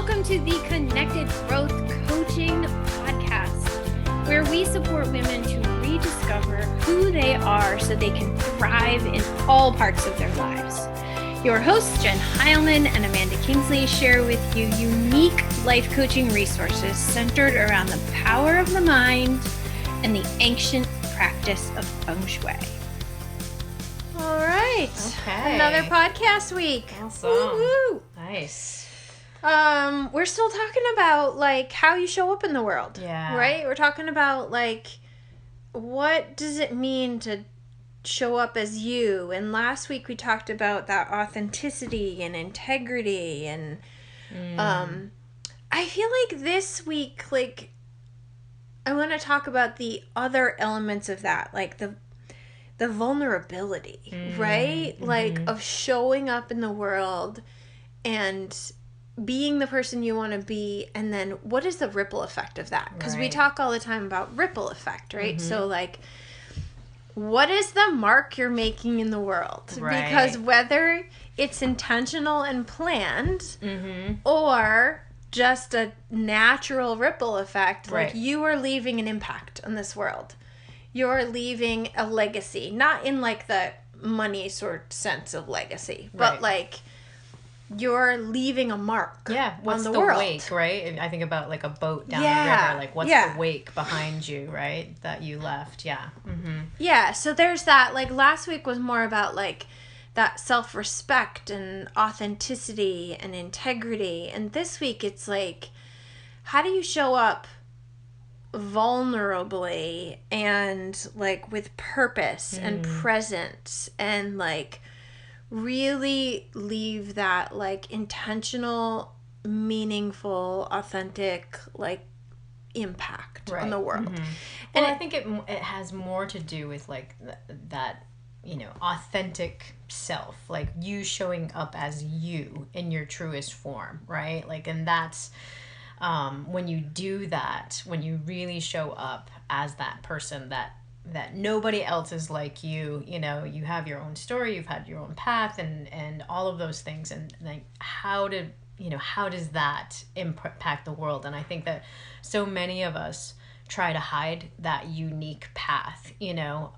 Welcome to the Connected Growth Coaching Podcast, where we support women to rediscover who they are so they can thrive in all parts of their lives. Your hosts, Jen Heilman and Amanda Kingsley, share with you unique life coaching resources centered around the power of the mind and the ancient practice of feng shui. All right. Okay. Another podcast week. Awesome. Woo-hoo. Nice. We're still talking about, like, how you show up in the world. Yeah. Right? We're talking about, like, what does it mean to show up as you? And last week we talked about that authenticity and integrity. And I feel like this week, like, I want to talk about the other elements of that, like the vulnerability, right? Mm-hmm. Like, of showing up in the world and being the person you want to be, and then what is the ripple effect of that? Because we talk all the time about ripple effect, right? Mm-hmm. So, like, what is the mark you're making in the world? Right. Because whether it's intentional and planned Mm-hmm. or just a natural ripple effect, like, Right. you are leaving an impact on this world. You're leaving a legacy, not in, like, the money sort sense of legacy, but Right. like, you're leaving a mark What's on the world. wake, right? I think about, like, a boat down the Yeah. river. Like, what's Yeah. the wake behind you, right? That you left. Yeah. Mm-hmm. Yeah, so there's that. Like, last week was more about, like, that self-respect and authenticity and integrity. And this week it's like, how do you show up vulnerably and, like, with purpose and presence and, like, really leave that, like, intentional, meaningful, authentic, like, impact on the world. Mm-hmm. And Well, I think it has more to do with, like, that, you know, authentic self, like you showing up as you in your truest form, right? Like, and that's when you do that, when you really show up as that person that nobody else is like you know, you have your own story, you've had your own path and all of those things, and, like, how does that impact the world? And I think that so many of us try to hide that unique path, you know,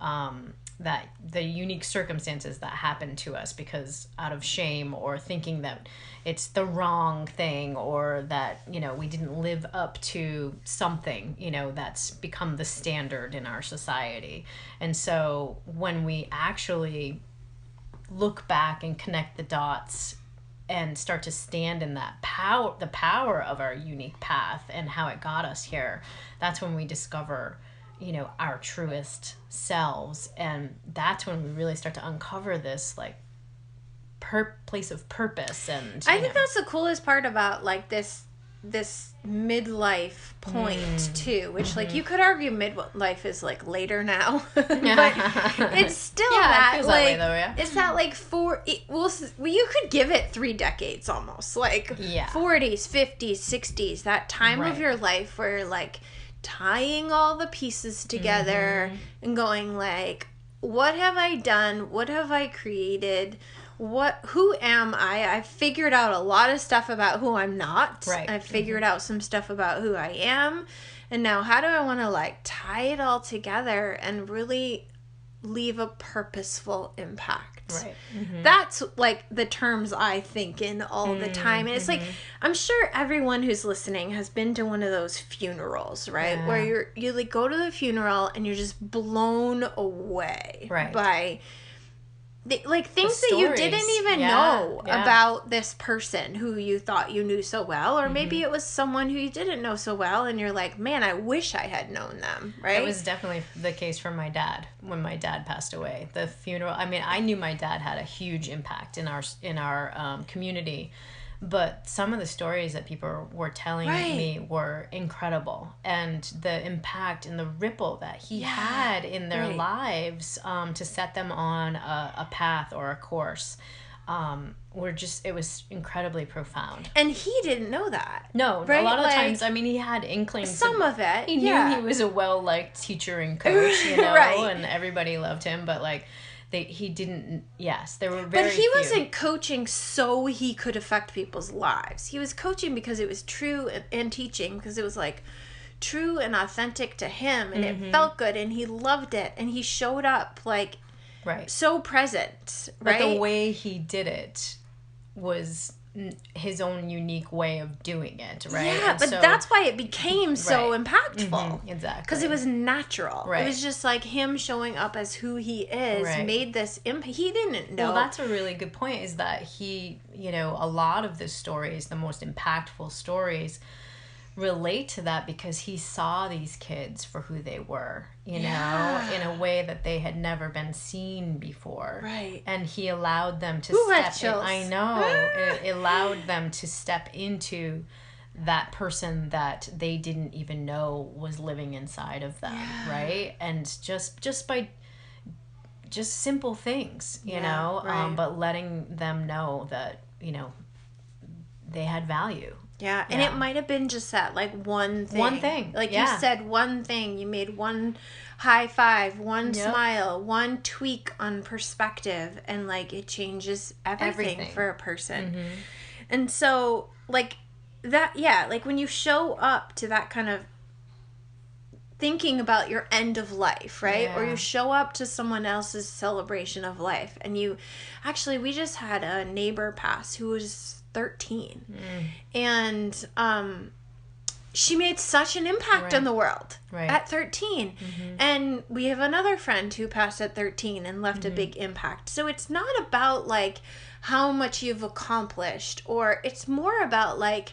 that the unique circumstances that happen to us because out of shame or thinking that it's the wrong thing or that, you know, we didn't live up to something, you know, that's become the standard in our society. And so when we actually look back and connect the dots and start to stand in that power, the power of our unique path and how it got us here, that's when we discover, you know, our truest selves. And that's when we really start to uncover this, like, place of purpose. And I think that's the coolest part about, like, this midlife point too, which like you could argue midlife is like later now, but it's still that, it feels like, that way though, yeah. it's that, like, you could give it 3 decades almost, like, 40s, 50s, 60s, that time of your life where you're, like, tying all the pieces together and going, like, what have I done? What have I created? Who am I? I've figured out a lot of stuff about who I'm not. Right. I've figured out some stuff about who I am. And now how do I want to, like, tie it all together and really leave a purposeful impact? Right. That's, like, the terms I think in all the time. And it's like, I'm sure everyone who's listening has been to one of those funerals, right? Yeah. Where you like go to the funeral and you're just blown away by, like, things that you didn't even know about this person who you thought you knew so well, or maybe it was someone who you didn't know so well, and you're like, man, I wish I had known them, right? It was definitely the case for my dad when my dad passed away. The funeral, I mean, I knew my dad had a huge impact in our community, but some of the stories that people were telling me were incredible, and the impact and the ripple that he had in their lives to set them on a path or a course it was incredibly profound. And he didn't know that. No, right? A lot of like, times, I mean, he had inklings. Some of it, he knew he was a well-liked teacher and coach, you know, Right. and everybody loved him, but, like, he didn't. Yes, there were very. But he few. wasn't coaching so he could affect people's lives. He was coaching because it was true, and teaching because it was like true and authentic to him, and it felt good, and he loved it, and he showed up like right, so present. but Right? the way he did it was his own unique way of doing it, right? Yeah, And but so, that's why it became so Right. impactful. exactly, Because it was natural. Right. It was just like him showing up as who he is Right. made this impact. He didn't know. Well, that's a really good point, is that he, a lot of the stories, the most impactful stories, relate to that because he saw these kids for who they were, Yeah. in a way that they had never been seen before. Right. And he allowed them to Ooh, I have step in. chills. I know. It allowed them to step into that person that they didn't even know was living inside of them, right? And just by just simple things, you know, right. but letting them know that, they had value. Yeah, and Yeah. it might have been just that, like one thing. One thing, Like yeah. you said, one thing. You made one high five, one Yep. smile, one tweak on perspective, and like it changes everything, Everything. for a person. Mm-hmm. And so, like that, yeah, like when you show up to that kind of thinking about your end of life, right? Or Yeah. you show up to someone else's celebration of life, and we just had a neighbor pass who was 13. And she made such an impact Right. on the world Right. at 13. And we have another friend who passed at 13 and left a big impact. So it's not about like how much you've accomplished, or it's more about like,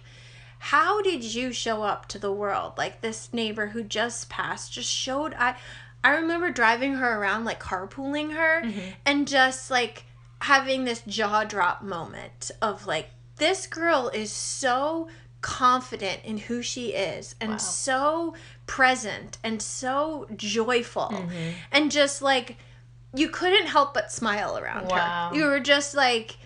how did you show up to the world? Like this neighbor who just passed just showed. I remember driving her around, like carpooling her, and just like having this jaw drop moment of like, this girl is so confident in who she is, and Wow. so present and so joyful, and just like you couldn't help but smile around Wow. her. You were just like,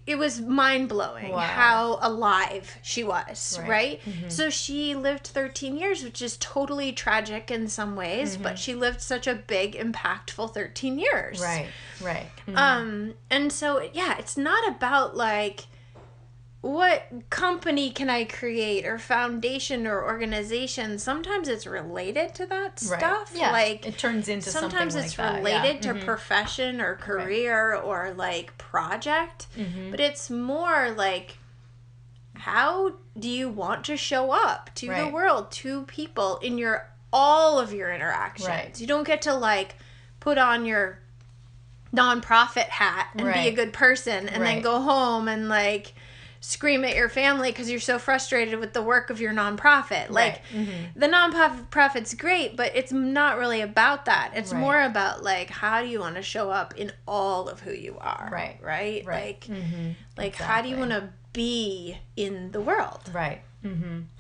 it was mind-blowing Wow. how alive she was, Right. right? So she lived 13 years, which is totally tragic in some ways, but she lived such a big, impactful 13 years. Right. And so, yeah, it's not about like, what company can I create, or foundation or organization. Sometimes it's related to that stuff. Yeah. Like it turns into sometimes something it's like that. related Yeah. to profession or career or like project, but it's more like, how do you want to show up to the Right. world, to people in all of your interactions? Right. You don't get to like put on your nonprofit hat and be a Right. good person and then Right. go home and like scream at your family because you're so frustrated with the work of your nonprofit. Like, the nonprofit's great, but it's not really about that. It's Right. more about like, how do you want to show up in all of who you are? Right. Right. Right. Like how do you want to be in the world? Right.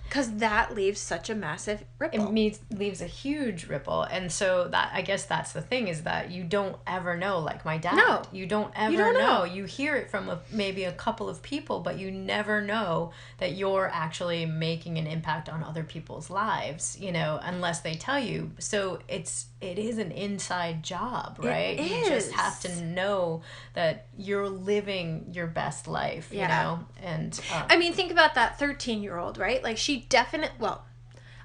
Because that leaves such a massive ripple. Leaves a huge ripple. And so that, I guess that's the thing, is that you don't ever know, like my dad. No. You don't ever don't know. You hear it from maybe a couple of people, but you never know that you're actually making an impact on other people's lives, unless they tell you. So it is an inside job, right? It You just is. have to know that you're living your best life, And I mean, think about that 13-year-old, right? Like she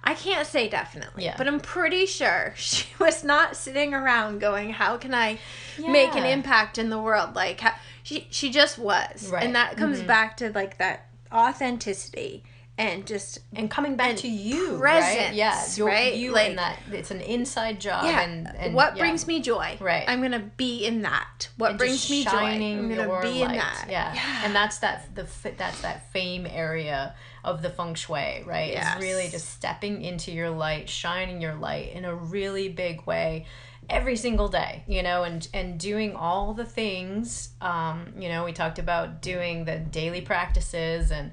I can't say definitely, Yeah. but I'm pretty sure she was not sitting around going, how can I make an Yeah. impact in the world? Like she just was. Right. And that comes back to like that authenticity and just and coming back to you, presence, right? Yeah, right? You Like- in that. It's an inside job. yeah, and what yeah. brings me joy? Right. I'm gonna be in that. What And brings just me joy? shining I'm gonna your be in light. that. Yeah. And that's that fame area of the feng shui, right? Yes. It's really just stepping into your light, shining your light in a really big way every single day, and doing all the things. We talked about doing the daily practices and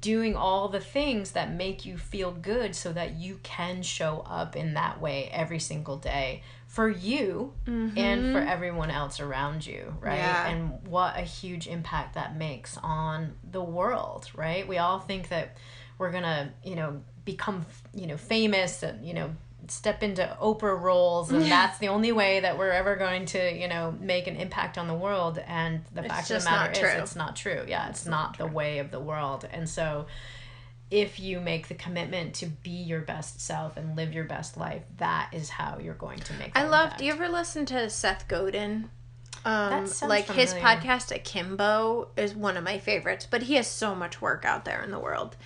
doing all the things that make you feel good so that you can show up in that way every single day for you and for everyone else around you, right? Yeah. And what a huge impact that makes on the world, right? We all think that we're gonna, become, famous and, step into Oprah roles, and that's the only way that we're ever going to, make an impact on the world. And the fact of the matter is, it's not true. Yeah, it's not the way of the world. And so if you make the commitment to be your best self and live your best life, that is how you're going to make that impact. Do you ever listen to Seth Godin? That sounds like familiar. His podcast Akimbo is one of my favorites, but he has so much work out there in the world.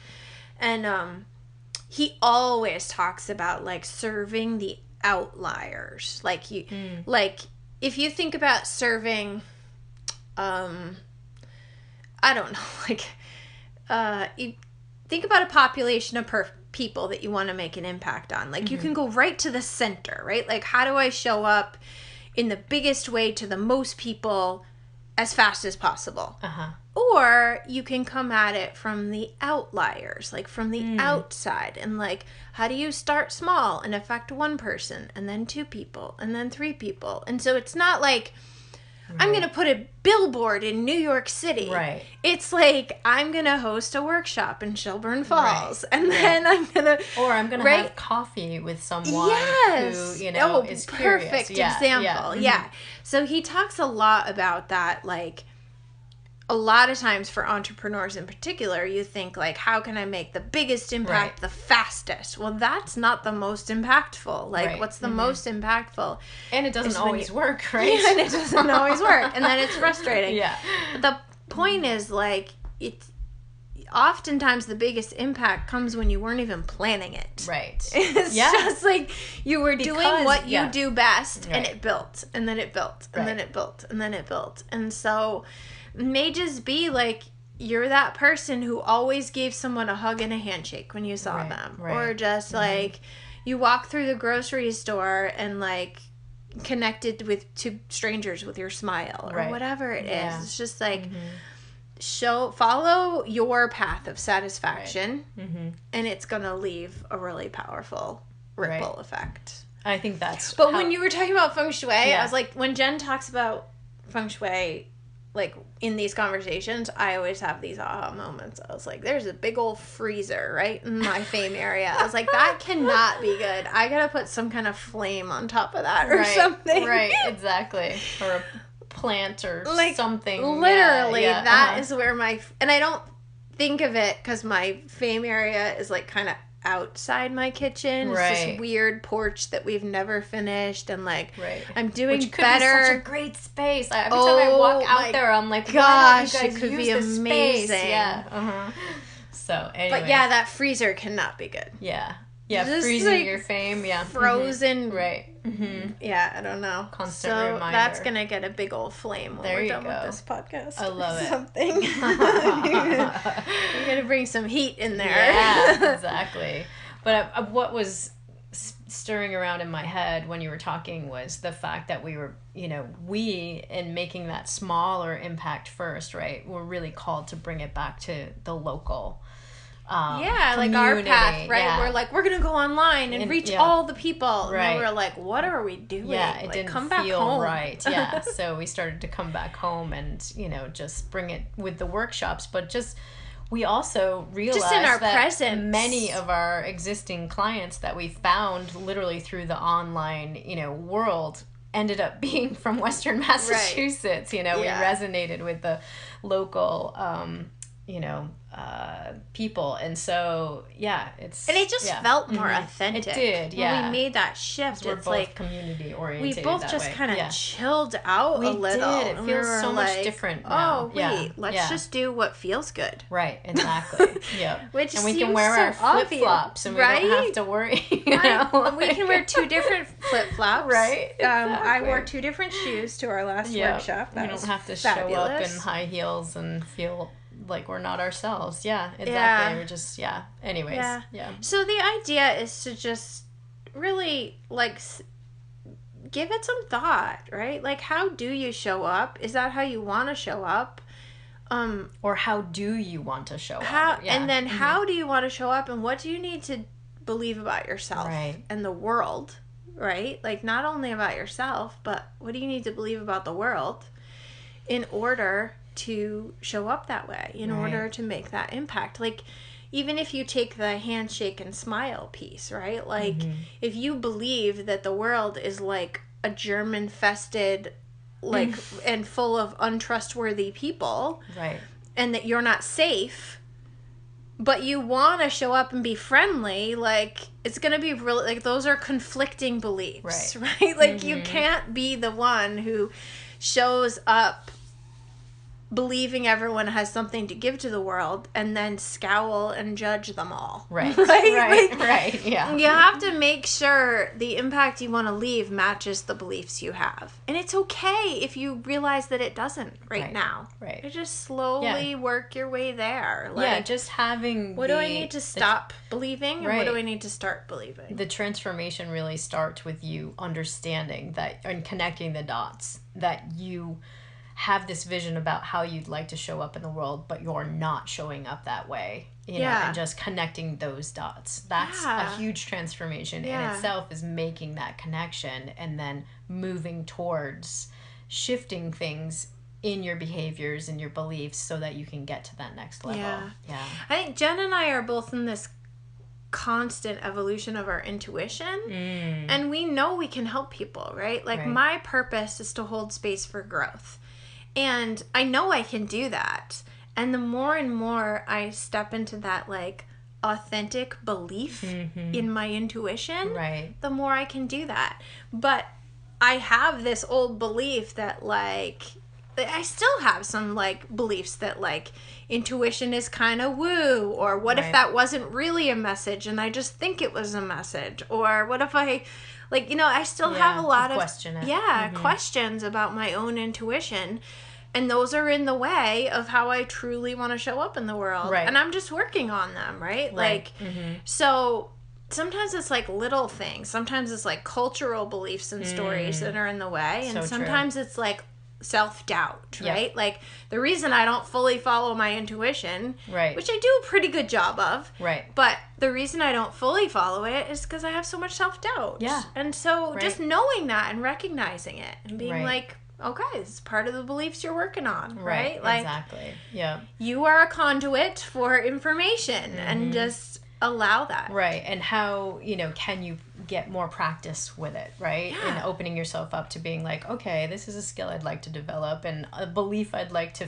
And he always talks about like serving the outliers. Like like if you think about serving I don't know, like you think about a population of people that you want to make an impact on. Like you can go right to the center, right? Like how do I show up in the biggest way to the most people as fast as possible? Or you can come at it from the outliers, like from the outside. And like, how do you start small and affect one person and then 2 people and then 3 people? And so it's not like, I'm going to put a billboard in New York City. Right. It's like, I'm going to host a workshop in Shelburne Falls. And then I'm going to... Or I'm going to have coffee with someone who, is curious. Perfect example. Yeah. So he talks a lot about that, like... A lot of times for entrepreneurs in particular, you think like, how can I make the biggest impact the fastest? Well, that's not the most impactful. Like what's the most impactful? And it doesn't always work, right? Yeah, and it doesn't always work. And then it's frustrating. Yeah. But the point is like, it's oftentimes the biggest impact comes when you weren't even planning it. Right. It's just like you were doing what you do best and it built and then it built and then it built and then it built. And so... may just be like you're that person who always gave someone a hug and a handshake when you saw them. Or just like you walk through the grocery store and like connected with 2 strangers with your smile or whatever it is. It's just like follow your path of satisfaction and it's gonna leave a really powerful ripple effect. I think that's when you were talking about feng shui, I was like, when Jen talks about feng shui, like in these conversations, I always have these aha moments. I was like, there's a big old freezer right in my fame area. I was like, that cannot be good. I gotta put some kind of flame on top of that or something. Right, exactly. Or a plant or like, something. Literally, that is where and I don't think of it because my fame area is like kind of outside my kitchen. It's this weird porch that we've never finished, and like I'm doing which could better. Be such a great space. Every time I walk out there, I'm like, gosh, why don't you guys it could use be this amazing. Space? Yeah. So anyway. But yeah, that freezer cannot be good. Yeah. Yeah, just freezing like your fame. Yeah. Frozen. Right. Yeah, I don't know. Constant so reminder. That's gonna get a big old flame when we're done with this podcast. I love it. Something. You're gonna bring some heat in there. Yeah, exactly. But what was stirring around in my head when you were talking was the fact that we were, in making that smaller impact first, right? We're really called to bring it back to the local like our path, right? Yeah. We're like, we're going to go online and reach all the people. And then we're like, what are we doing? Yeah, it like, didn't come back feel home. right. Yeah, so we started to come back home and, just bring it with the workshops, but just... We also realized just in our that presence. Many of our existing clients that we found literally through the online, world ended up being from Western Massachusetts. We resonated with the local, people. And so, it's... And it just felt more authentic. It did, When we made that shift, we're it's both like... community oriented. We both just kind of chilled out a little. It feels so much different now. Oh, wait, let's just do what feels good. Right, exactly. Yeah. And we can wear our flip-flops and we don't have to worry. We can wear 2 different flip-flops. Right, exactly. I wore 2 different shoes to our last workshop. We don't have to show up in high heels and feel... like we're not ourselves. Yeah, exactly. Yeah. We're just, anyways. Yeah. So the idea is to just really, like, give it some thought, right? Like, how do you show up? Is that how you want to show up? Or how do you want to show up? And then how do you want to show up, and what do you need to believe about yourself and the world, right? Like, not only about yourself, but what do you need to believe about the world in order to show up that way, in order to make that impact? Like, even if you take the handshake and smile piece, right? Like, if you believe that the world is like a germ-infested, like, and full of untrustworthy people, Right. and that you're not safe, but you want to show up and be friendly, like, it's going to be really, like, those are conflicting beliefs, right? Like, you can't be the one who shows up believing everyone has something to give to the world and then scowl and judge them all. Right. Right? Right. Like, Right. Yeah. you have to make sure the impact you want to leave matches the beliefs you have. And it's okay if you realize that it doesn't right now. Right. You just slowly work your way there. Like, Yeah. Just having. what do I need to stop believing, and what do Right. I need to start believing? The transformation really starts with you understanding that and connecting the dots, that you have this vision about how you'd like to show up in the world, but you're not showing up that way, you know, and just connecting those dots. That's a huge transformation in itself, is making that connection and then moving towards shifting things in your behaviors and your beliefs so that you can get to that next level. Yeah. I think Jen and I are both in this constant evolution of our intuition, and we know we can help people, right? Like, my purpose is to hold space for growth, and I know I can do that. And the more and more I step into that, like, authentic belief in my intuition, the more I can do that. But I have this old belief that, like, I still have some, like, beliefs that, like, intuition is kind of woo, or what if that wasn't really a message and I just think it was a message, or what if I, like, you know, I still have a lot of question it. questions about my own intuition, and those are in the way of how I truly want to show up in the world, and I'm just working on them, right? Like, so sometimes it's like little things, sometimes it's like cultural beliefs and stories that are in the way, and sometimes it's like self-doubt, right? Like, the reason I don't fully follow my intuition, which I do a pretty good job of, but the reason I don't fully follow it is because I have so much self-doubt. And so just knowing that and recognizing it and being like, okay, this is part of the beliefs you're working on, right? Like, exactly. you are a conduit for information, and just allow that. Right. And how, you know, can you get more practice with it, right? And opening yourself up to being like, okay, this is a skill I'd like to develop and a belief I'd like to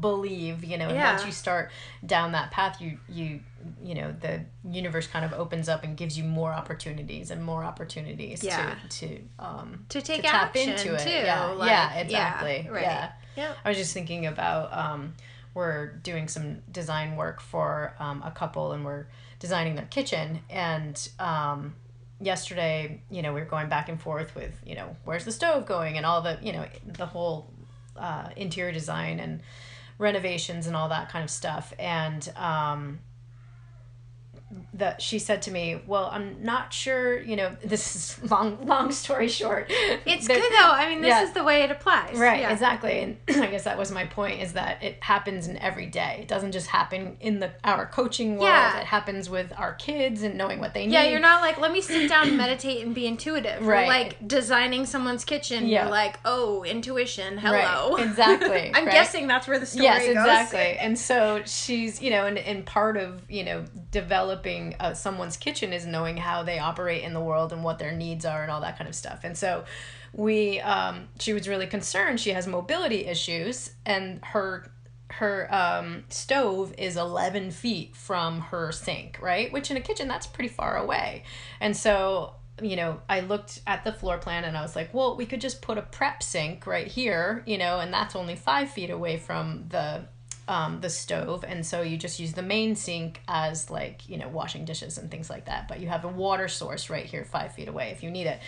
believe, you know, and once you start down that path, you know, the universe kind of opens up and gives you more opportunities and more opportunities to take tap action into it. too. Exactly. Yeah. I was just thinking about we're doing some design work for a couple, and we're designing their kitchen, and yesterday, you know, we were going back and forth with, you know, where's the stove going, and all the, you know, the whole interior design and renovations and all that kind of stuff. And she said to me, well, I'm not sure, you know, this is long story short. It's good though. I mean, this is the way it applies. Right, exactly. And I guess that was my point, is that it happens in every day. It doesn't just happen in our coaching world. It happens with our kids and knowing what they need. Yeah, you're not like, let me sit down and meditate and be intuitive. Right. Or like designing someone's kitchen. You're like, oh, intuition, hello. Right. Exactly. I'm guessing that's where the story goes. Yes, exactly. And so she's, you know, and part of, you know, developing someone's kitchen is knowing how they operate in the world and what their needs are and all that kind of stuff. And so she was really concerned. She has mobility issues, and her stove is 11 feet from her sink, right? Which in a kitchen, that's pretty far away. And so, you know, I looked at the floor plan and I was like, well, we could just put a prep sink right here, you know, and that's only 5 feet away from the stove, and so you just use the main sink as, like, you know, washing dishes and things like that, but you have a water source right here 5 feet away if you need it.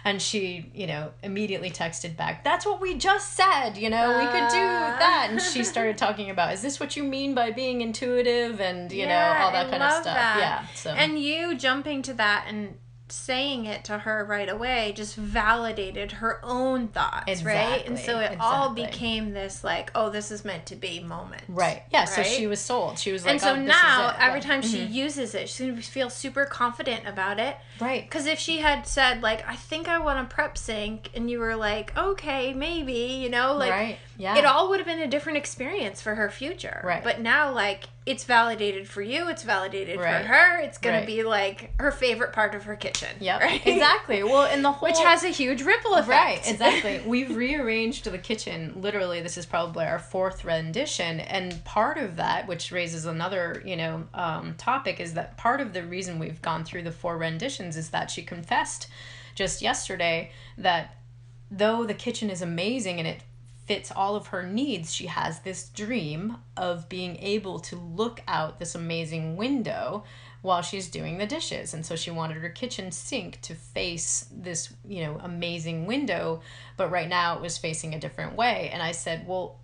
And she, you know, immediately texted back, that's what we just said, you know, we could do that. And she started talking about, is this what you mean by being intuitive, and, you know, all that kind of stuff. That. So and you jumping to that and saying it to her right away just validated her own thoughts, right? And so it all became this, like, oh, this is meant to be moment. Right. Yeah, right? So she was sold. She was like, and so oh, now every time she uses it, she's going to feel super confident about it. Right. Because if she had said, like, I think I want a prep sink, and you were like, okay, maybe, you know, like, it all would have been a different experience for her future. Right. But now, like, it's validated for you, it's validated Right. for her, it's going Right. to be like her favorite part of her kitchen. Yep. Right? Exactly. Well, and the whole... Which has a huge ripple effect. Right, exactly. We've rearranged the kitchen. Literally, this is probably our 4th rendition. And part of that, which raises another, topic, is that part of the reason we've gone through the 4 renditions is that she confessed just yesterday that though the kitchen is amazing and it fits all of her needs, she has this dream of being able to look out this amazing window while she's doing the dishes. And so she wanted her kitchen sink to face this, amazing window, but right now it was facing a different way. And I said, well,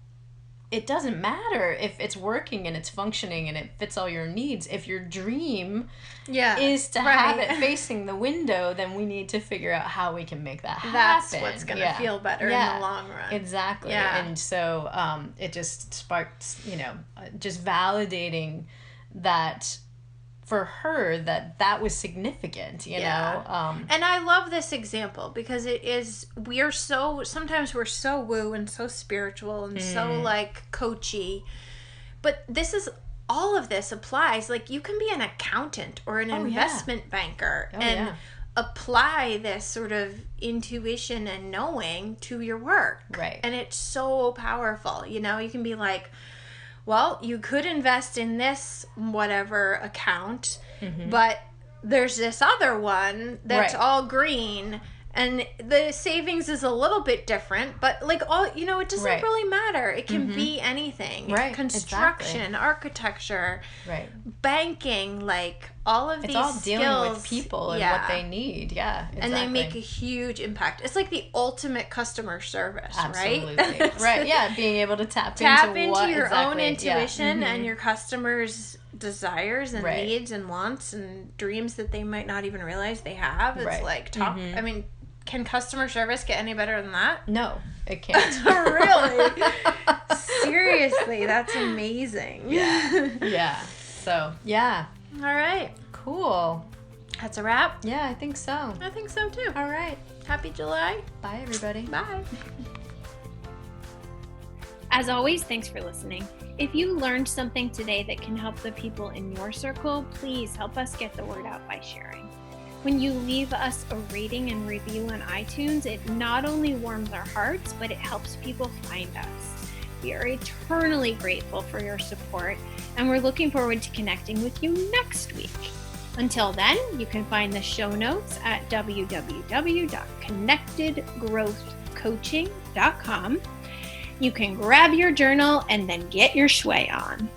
it doesn't matter if it's working and it's functioning and it fits all your needs. If your dream is to have it facing the window, then we need to figure out how we can make that happen. That's what's going to feel better in the long run. Exactly. Yeah. And so it just sparked, just validating that for her that was significant, you know. And I love this example because it is, sometimes we're so woo and so spiritual and so like coachy, but all of this applies. Like you can be an accountant or an investment banker and apply this sort of intuition and knowing to your work. Right. And it's so powerful. You can be like, well, you could invest in this whatever account, but there's this other one that's all green, and the savings is a little bit different, but like it doesn't really matter. It can be anything. Right. Construction, architecture, banking, like all of these all dealing skills, with people and what they need. Yeah, exactly. and they make a huge impact. It's like the ultimate customer service, Absolutely. right? Right. Yeah, being able to tap into your exactly, own intuition yeah. and your customers' desires and needs and wants and dreams that they might not even realize they have. It's like top. I mean, can customer service get any better than that? No, it can't. Really? Seriously, that's amazing. Yeah. So, yeah. All right. Cool. That's a wrap? Yeah, I think so. I think so too. All right. Happy July. Bye, everybody. Bye. As always, thanks for listening. If you learned something today that can help the people in your circle, please help us get the word out by sharing. When you leave us a rating and review on iTunes, it not only warms our hearts, but it helps people find us. We are eternally grateful for your support, and we're looking forward to connecting with you next week. Until then, you can find the show notes at www.connectedgrowthcoaching.com. You can grab your journal and then get your shui on.